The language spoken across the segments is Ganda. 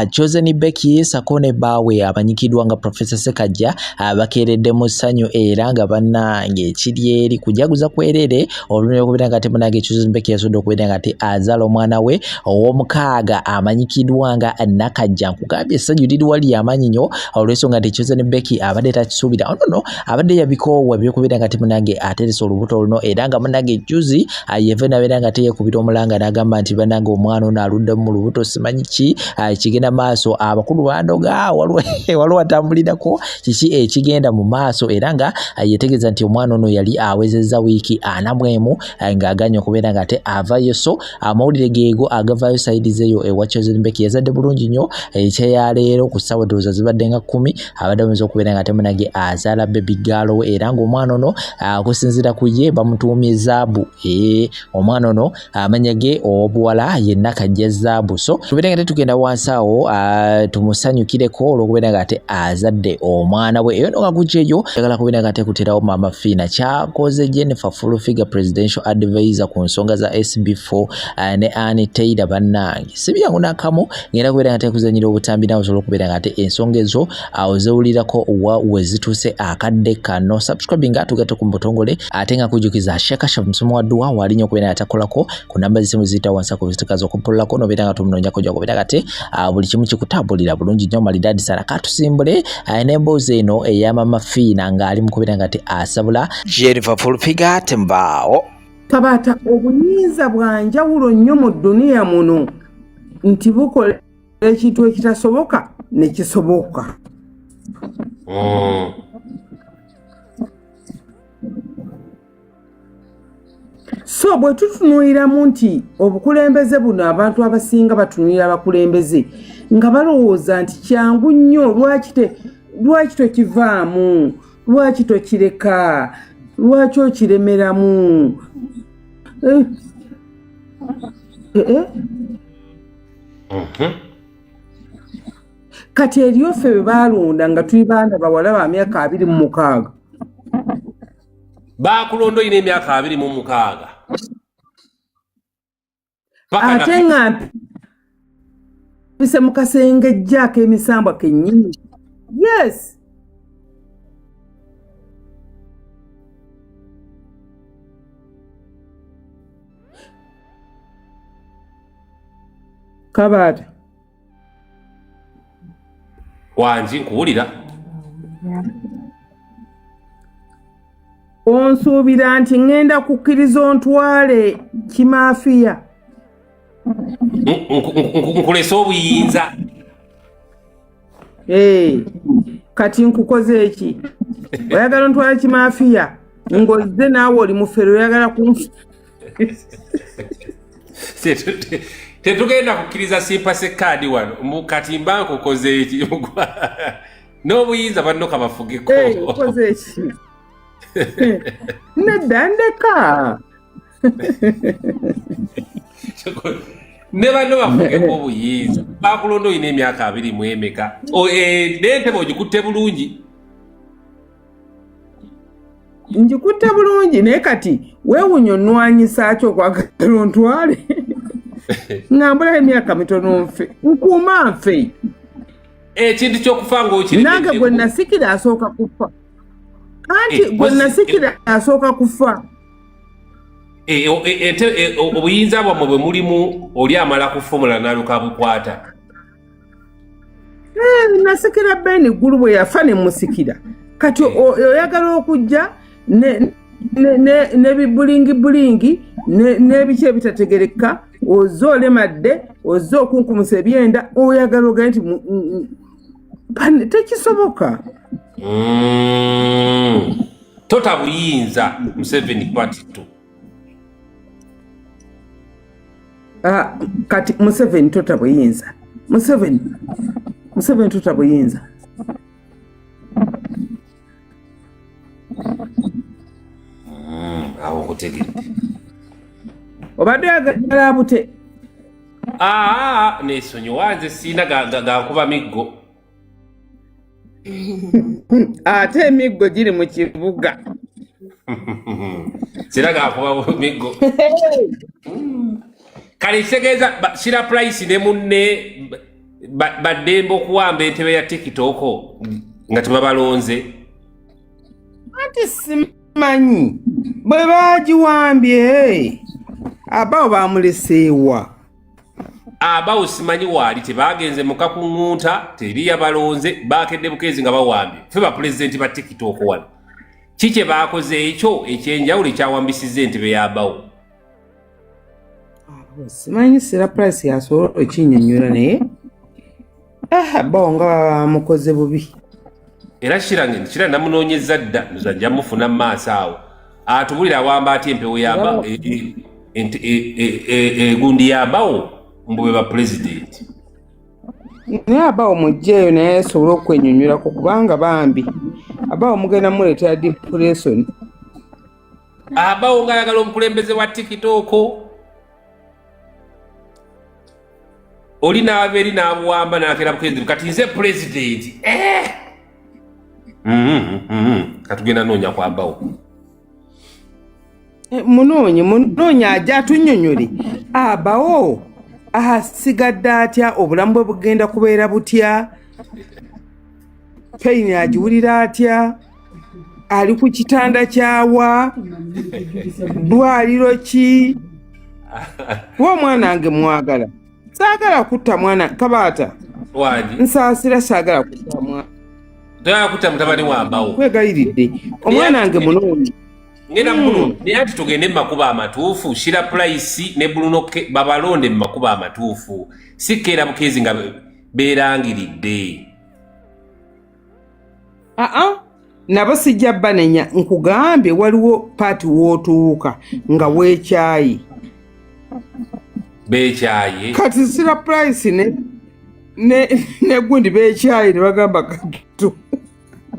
Chosen Becky Sakone bawe abanyikidwa nga Professor Sekajja bakeredde mu ssanyu era nga bannange kiryeri kujaguza kwerere olunyo kubira nga temunage Chosen Becky yasodo kubira nga azala omwana we ow'omukaaga amanyikidwa nga Nakajja nkugambye essanyu liri wali amanyinyo olweso nga Chosen Becky abadde takisuubira no abadde yabikoowa byokubira nga temunage ateresa olubuto luno era nga munage juzi yevena bera nga teyekubira omulanga n'agamba nti banange omwana ono aludde mu lubuto simanyi ki kigenda maaso abakulu bandoga waliwo atambulirako kiki ekigenda mu maaso era nga yetegeza nti omwana ono yali awezezza wiiki 40 ng'aganya okubeera nga avayo so amawulire geego agavayo sayidi zeyo ewa Chosen Becky yazadde bulungi nnyo ekyeyaleero ku ssaawa ddooza zibadde nga 10 abadde amaze okubeera nga temunage azaala baby girl we era ng'omwana ono okusinziira ku ye bamutuumye Zaabu omwana ono amanya ge obuwala ye Nakajja Zaabu so tubeera nga tugenda wansi awo tumusanyukireko olw'okubeera nga azadde omwana we eyo nga gujeyo yagala kubeera nga kuterawo Mama Fina kyakoze Jennifer Full-Figure Presidential Advisor ku nsonga za SB4 ne Anne Taylor bannange sibyangu nakamu ngenda kubeera nga kuzanyira obutambi nawe osobola okubeera nga ensonga ezo ozewulirako we zituuse akadde kano subscribing atugate ku mbotongole ate nga kujukiza shekasha msomo wa dua walinyo okubeera nga takolako ku namba zisimu ziyita wansi ako zitikaza okupullako nobeera nga tumunoonyako gya kubeera nga buli kimu kikutambulira bulungi nnyo malidadi sana katusimbule n'emboozi eno eya Mama Fina ng'ali mu kubeera nga asabula Jennifer Full-Figure Tembao Tabata obuyinza bwa njawulo nnyo mu dduniya muno nti bukola ekintu ekitasoboka ne kisoboka. So bwe tutunuuliramu nti obukulembeze buno abantu abasinga batunuulira abakulembeze nga balowooza nti kyangu nnyo lwaki tokivaamu lwaki tokireka lwaki okiremeramu kati eriyo ffe bwe baalonda nga tuli baana bawala ba myaka 26 bakulonda oyina emyaka 26 ate nga mpise mu kasengejjaako emisambwa kennyini yes Kabata wanji nkuwulira onsuubira nti ngenda kukkiriza ontwale kimaafiya nkulesa obuyinza kati nkukoze eki oyagala ontwale kimaafiya ng'ozze naawe oli mufere oyagala kunfu tetugenda kukkiriza simpase kaadi wano kati mba nkukoze eki n'obuyinza banno kabafugeko okoze eki nedda ndeka ne banno bafugeko obuyinza bakulonda oyina emyaka 24 n'entebe ogikutte bulungi njikutte bulungi naye kati weewunya onnwanyisa ki okwagala ontwale ngambulaho emyaka mitono nfe nkuuma nfe ekintu ky'okufa ng'okiri nange gwe nasikira asooka kufa anti gwe nasikira asooka kufa obuyinza bwammwe bwe mulimu oli amala kufumula n'aluka bukwata nasikira Beni Gulu bwe yafa ne musikira kati oyagala okujja n'ebibulingi n'ebiki ebitategereka ozze olemadde ozze okunkumusa ebyenda oyagala ogaye nti tekisoboka tota buyinza Museveni Part 2 kati Museveni tota buyinza Museveni tota buyinza awo nkutegedde obadde agala bute nesonyiwa nze siina gankuba miggo ate emiggo giri mu kibuga siina gankuba miggo kale kitegeeza Shira Price ne munne baddembe okuwamba entebe ya TikTok nga tebabalonze. Anti simanyi bwe bagiwambye abawo bamuleseewa. Abawo simanyi waali tebagenze mu kakuŋŋunta teri yabalonze bakedde bukeezi nga bawambye ffe bapulezidenti ba TikTok wano. Kiki baakoze ekyo ekyenjawulo ekyawambisizza entebe y'abawo? Simanyi Sera Price yasobola okinnyonnyola naye abawo nga bamukoze bubi. Era kira namunoonyeza dda nzajja mufuna mu maaso awo atubulira awamba ati empewo y'abawo egundi y'abawo mbube ba president. Naye abawo mujjeeyo naye asobola okwennyonnyolako kubanga bambi abawo mugenda muleetera depression. Abawo ng'ayagala omukulembeze wa TikTok oli n'aba eri n'abuwamba n'akeera bukeezi kati nze president katugenda noonya ku abawo. Munoonye ajja atunnyonnyole abawo asigadde atya, obulamu bwe bugenda kubeera butya, peyini agiwulira atya, ali ku kitanda kyawa, ddwaliro ki? Wa omwana wange mwagala saagala kutta mwana Kabaata nsaasira saagala kutta mwana toyagala kutta mutabani wa abawo kwegayiridde omwana wange munoonye ngenda mukulu naye ati tugende mu makuba amatuufu. Sera Price ne Bruno babalonde mu makuba amatuufu si keera bukeezi nga beerangiridde. nabo sijja banenya nkugambye waliwo paati wootuuka nga weekyayi beekyaye kati Sera Price ne gundi beekyayi ne bagamba kakitu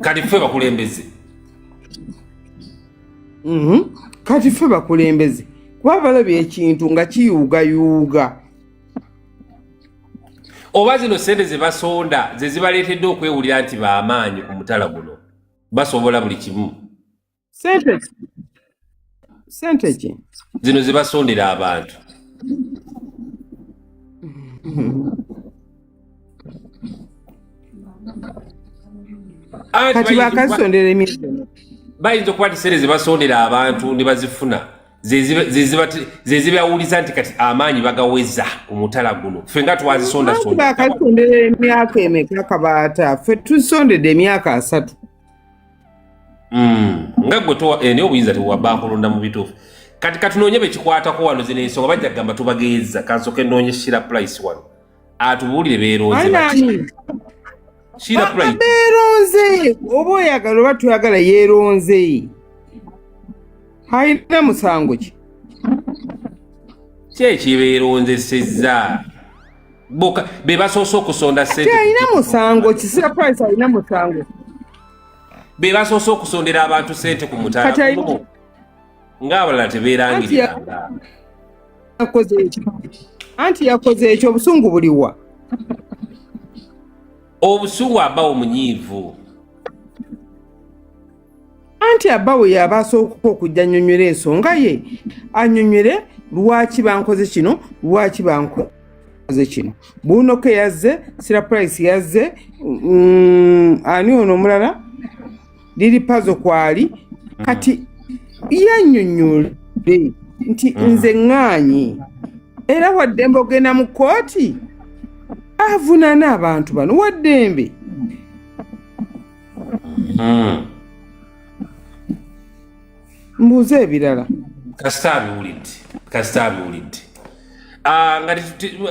kati ffe bakulembeze. Kati ffe bakulembeze kuba balabye ekintu nga kiyuugayuuga. Oba zino sente ze basonda ze zibaleetedde okwewulira nti baamaanyi ku mutala guno basobola buli kimu. Sente ki? Zino ze basondera abantu. Kati bakazisondera emyezi bayinza okuba ti sente ze basondera abantu ne bazifuna ze zibawuliza nti kati amaanyi bagaweza ku mutala guno ffe nga twazisondasonda. Bakazisondera emyaka emeka Kabaata ffe tusondedde emyaka 3. Nga gwe naye obuyinza tewabaakulonda mu bituufu. Kati katunoonye bekikwatako wano zino ensonga bajja kugamba tubageeza kansooke nnoonye Sera Price wano atubuulire beeronze bati. Sera Price beeronze oba oyagala oba tuyagala yeeronze ayina musango ki? Kyekibeeronzesezza be basoose okusonda sente. Ayina musango ki? Sera Price ayina musango be basoose okusondera abantu sente ku mutala ng'abalala tebeerangirira. Anti yakoze ekyo obusungu buliwa? Obusungu abawo munyiivu. Anti abawo yaba asooka okujja annyonnyola ensonga ye annyonnyole lwaki bankoze kino lwaki bankoze kino. Bruno ke yazze, Sera Price yazze, ani ono omulala liri pazo kwali kati yannyonnyole nti nze ŋŋaanyi era waddembe ogenda mu kkooti avunaana abantu bano waddembe. Mbuuze ebirala kasita abiwulidde nga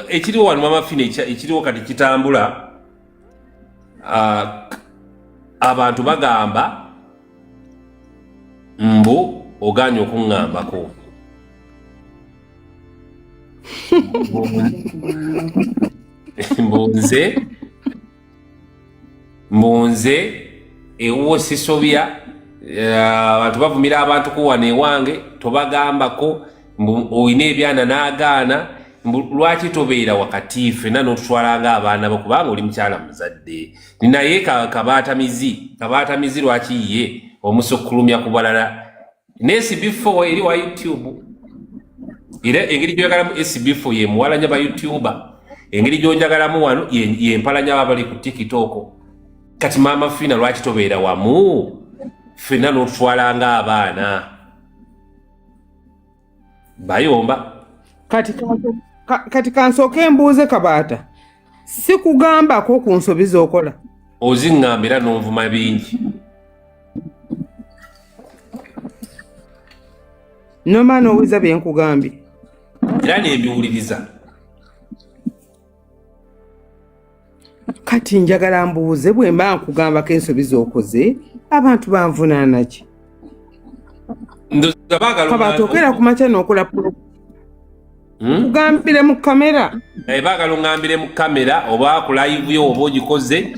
ekiriwo wano mamafina ekiriwo kati kitambula abantu bagamba mbu oganye okuŋŋambako. mbunze ewuwo sisobya abantu bavumira abantu kuwana ewange tobagambako olina ebyana n'agaana lwaki tobeera wakati ffenna n'otutwalanga abaana bo kubanga oli mukyala muzadde. Naye kabaatamizi lwaki ye omusukkulumya ku balala. Ne SB4 eri wa YouTube era engeri gyoyagalamu SB4 ye muwalanya ba YouTuber engeri gyonjagalamu wano yempalanya abali ku TikTok. Kati Maama Fina lwaki tobeera wamu ffenna n'otutwalanga abaana bayomba. Kati kansooke mbuuze Kabaata, si kugambako ku nsobi z'okola? Oziŋŋamba era n'onvuma bingi. Noma n'owuliza bye nkugambye. Era n'ebiwuliriza. Kati njagala mbuuze bwe mba nkugambako ensobi z'okoze abantu banvunaana ki? Kabaata okeera ku makya n'okola kugambire mu kamera. Baagala oŋŋambire mu kamera oba ku live yo oba ogikoze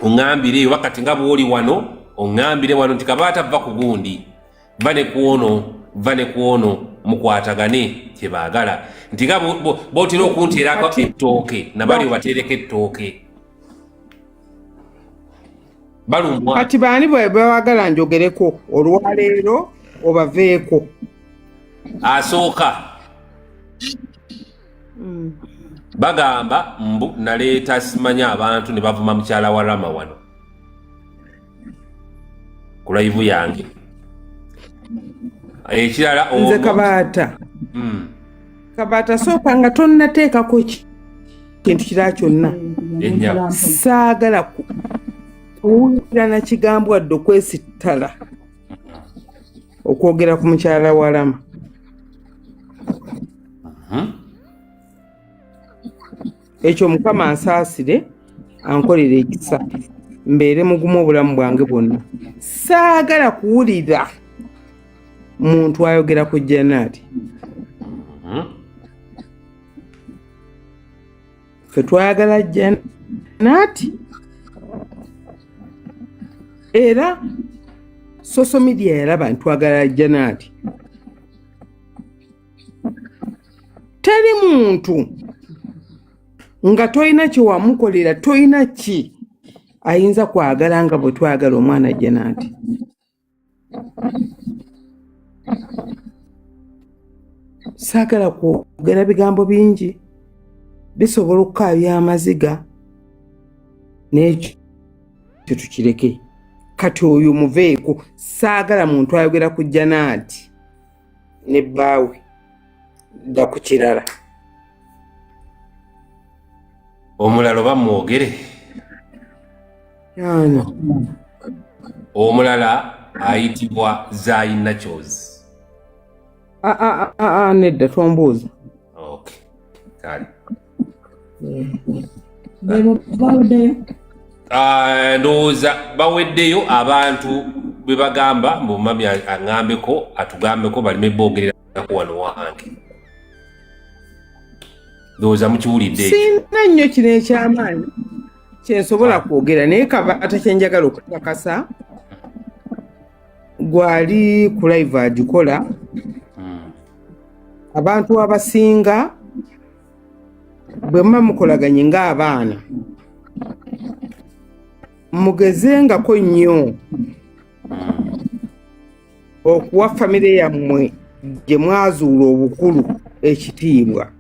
oŋŋambire oba kati nga bw'oli wano oŋŋambire wano nti Kabaata vva ku gundi va ne ku ono mukwatagane kye baagala nti nga b'otera okunteerako ettooke nabali obateereko ettooke balumbwa. Kati baani bwe baagala njogereko olwaleero obaveeko? Asooka bagamba mbu naleeta simanya abantu ne bavuma mukyala wa Rama wano ku live yange. Ekirala nze Kabaata Kabaata sooka nga tonnateekako kintu kirala kyonna. Saagala kuwulira na kigambo wadde okwesittala okwogera ku mukyala wa Rama. Ekyo Mukama ansaasire ankolere ekisa mbeere mugumu obulamu bwange bwonna. Saagala kuwulira muntu ayogera ku Janaati. Ffe twayagala Janaati era social media yalaba ntwagala Janaati. Teri muntu nga toyina kyewamukolera toyina ki ayinza kwagala nga bwe twagala omwana Janaati. Saagala kwogera bigambo bingi bisobola okukaabya amaziga n'ekyo tukireke. Kati oyo muveeko. Saagala muntu ayogera ku Janaati ne bbaawe dda ku kirala. Omulala oba mwogere. Omulala ayitibwa Zai Nachos. Nedda tombuuza. Okay. Kale. Ndowooza baweddeyo abantu bwe bagamba mbu mami aŋŋambeko atugambeko baleme boogererako wano wange. Ndowooza mukiwulidde ekyo. Sina nnyo kino eky'amaanyi kyensobola kwogera naye Kabaata kyenjagala okukakasa gwali ku live agikola. Abantu abasinga bwe muba mukolaganye ng'abaana mugezengako nnyo okuwa famire yammwe gye mwazuula obukulu ekitiibwa.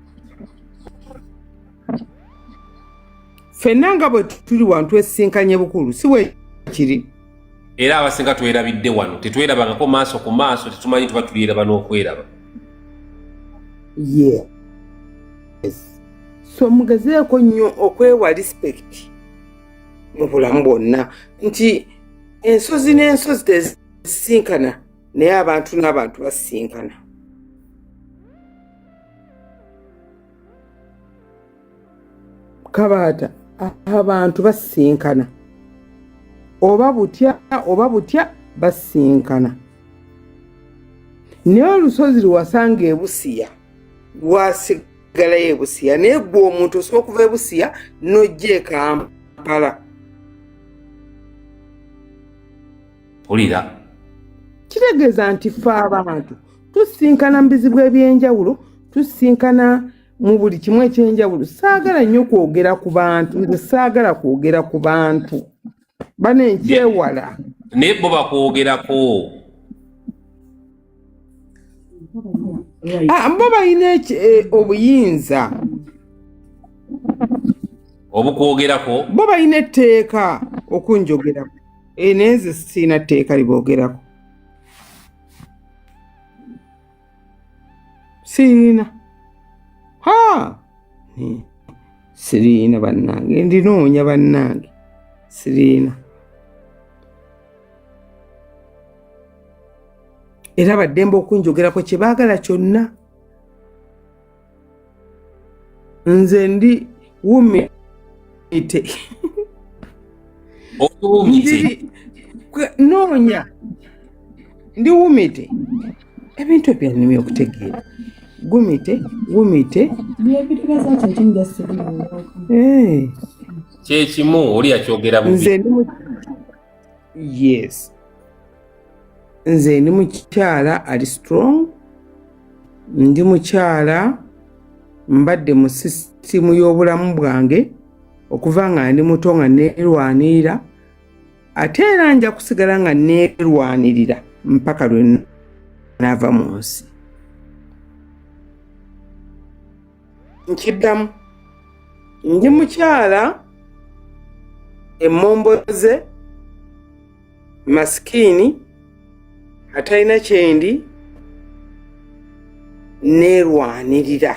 Ffenna nga bwe tuli wano twesinkanye bukulu si bwe kiri. Era abasinga twerabidde wano tetwerabangako maaso ku maaso tetumanyi tuba tulyeraba n'okweraba. Yes. So mugezeeko nnyo okwewa respect mu bulamu bwonna nti ensozi n'ensozi tezisinkana naye abantu n'abantu basinkana. Kabaata abantu basinkana oba butya basinkana. Naye olusozi lwasanga ebusiya lwasigalayo ebusiya naye gwe omuntu osobola okuva ebusiya n'ojja e Kampala. Olira kitegeeza nti ffe abantu tusinkana mu bizibu eby'enjawulo tusinkana mu buli kimu ekyenjawulo. Saagala nnyo kwogera ku bantu. Nze saagala kwogera ku bantu bano enkyewala naye bo bakwogerako. Bo balina obuyinza obukwogerako bo balina etteeka okunjogerako neze sina tteeka liboogerako sirina sirina bannange ndinoonya bannange sirina era baddembe okunjogerako kye baagala kyonna nze ndi wumite noonya ndi wumite ebintu ebyanimye okutegeera wumite kyekimu oli akyogera yes nze ndi mukyala ali strong ndi mukyala mbadde mu sisitimu y'obulamu bwange okuva nga ndi muto nga neerwanirira ate era nja kusigala nga neerwanirira mpaka lwe naava mu nsi nkiddamu ndi mukyala emmomboze masikini atalina kyendi neerwanirira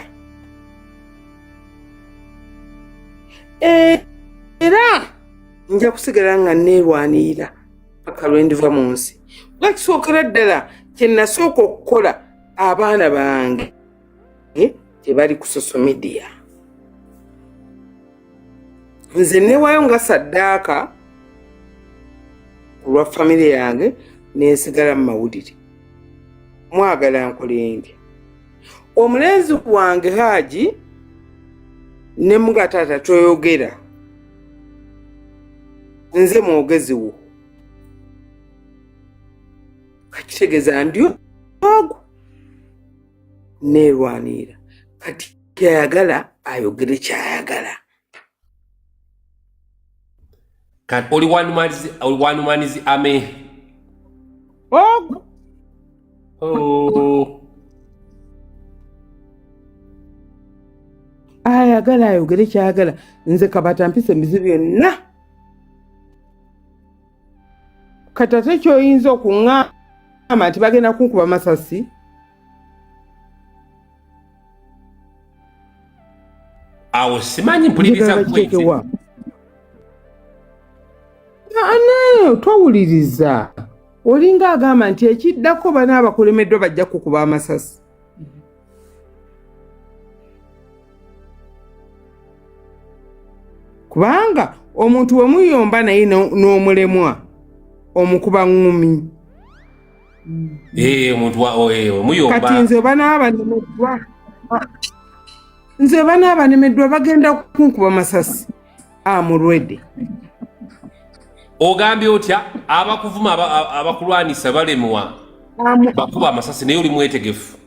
era nja kusigala nga neerwanirira paka lwe ndiva mu nsi lwakisookera ddala kye nasooka okukola abaana bange tebali ku social media nze newayo nga saddaaka ku lwa famire yange nensigala mu mawulire mwagala nkole ndya omulenzi wange Haji ne mugataata toyogera nze mwogezi wo kakitegeeza ndyo ogwo neerwanira kati kyayagala ayogere kyayagala kati oli wanumanizi ame ogwo ayagala ayogere kyayagala nze kabata mpise emizibu yonna kati ate kyoyinza okuŋŋamba nti bagenda kunkuba masasi awo simanyi mpuliriza kwewa ane towuliriza olinga agamba nti ekiddako bana abakulemeddwa bajja kukuba amasasi kubanga omuntu we muyomba naye n'omulemwa omukuba ŋŋumi kati nze banaabanemeddwa bagenda kunkuba masasi amulwedde ogambye otya abakuvuma abakulwanisa balemwa bakuba amasasi naye oli mwetegefu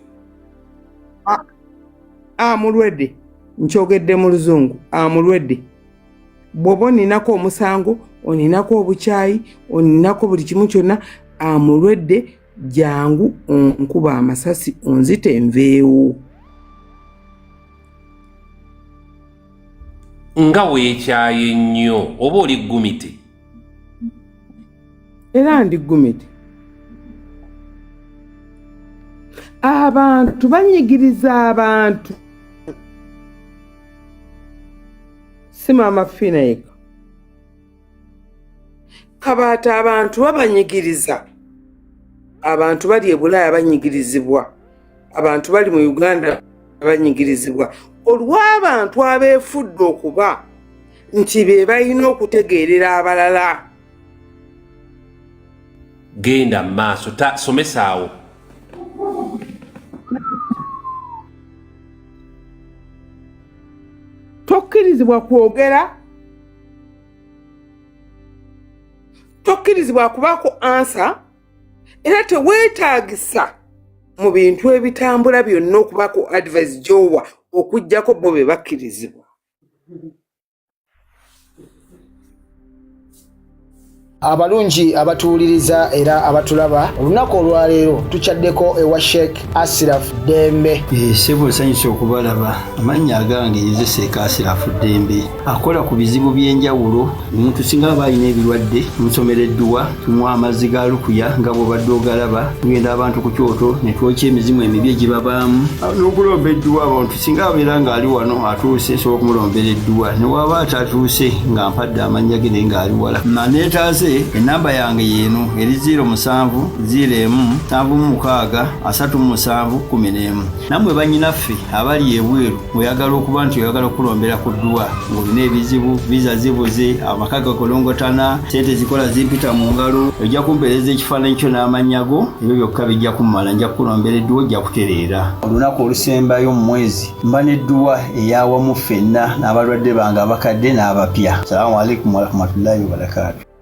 amulwedde nkyogedde mu luzungu amulwedde bw'oba oninako omusango oninako obukyayi oninako buli kimu kyonna amulwedde jangu onkuba amasasi onzite enveewo nga weekyaye nnyo oba oli ggumite era ndi ggumite abantu banyigiriza abantu si maama Fiina yeka kabaata abantu babanyigiriza abantu bali e Bulaaya banyigirizibwa abantu bali mu Uganda banyigirizibwa olw'abantu abeefudde okuba nti be balina okutegeerera abalala genda maaso somesaawo tokkirizibwa kwogera tokkirizibwa kubaako ansa era teweetaagisa mu bintu ebitambula byonna okubaako advice gy'owa okuggyako bo be bakkirizibwa Abalungi abatuuliriza era abatulaba olunaku olwaleero tukyaddeko ewa Sheikh Ashraf Dembe. Sebo nsanyusa okubalaba. Amannya agange nze Sheikh Ashraf Dembe. Akola ku bizibu by'enjawulo. Omuntu singa aba alina ebirwadde musomereddwa tumuwa amazzi ga lukuya nga bw'obadde ogalaba. Tugenda abantu ku kyoto ne twokya emizimu emibi egibabaamu. N'okulomba edduwa abantu singa abeera ng'ali wano atuuse sobola okumulombera edduwa. Ne waba atatuuse nga mpadde amannya ge naye ng'ali wala. Neetaase enamba yange yeeno eri 07 01 76 37 11. Nammwe bannyinaffe abali ebweru oyagala okuba nti oyagala okulombera ku dduwa ng'olina ebizibu viza zibuze amaka gakolongotana sente zikola zimpita mu ngalo ojja kumpeereza ekifaananyi kyo n'amannya go ebyo byokka bijja kummala nja kukulombera edduwa ojja kutereera. Olunaku olusembayo mu mwezi mba n'edduwa eyawamu ffenna n'abalwadde bange abakadde n'abapya. Salaamu alaikum warahmatullahi wabarakatuh.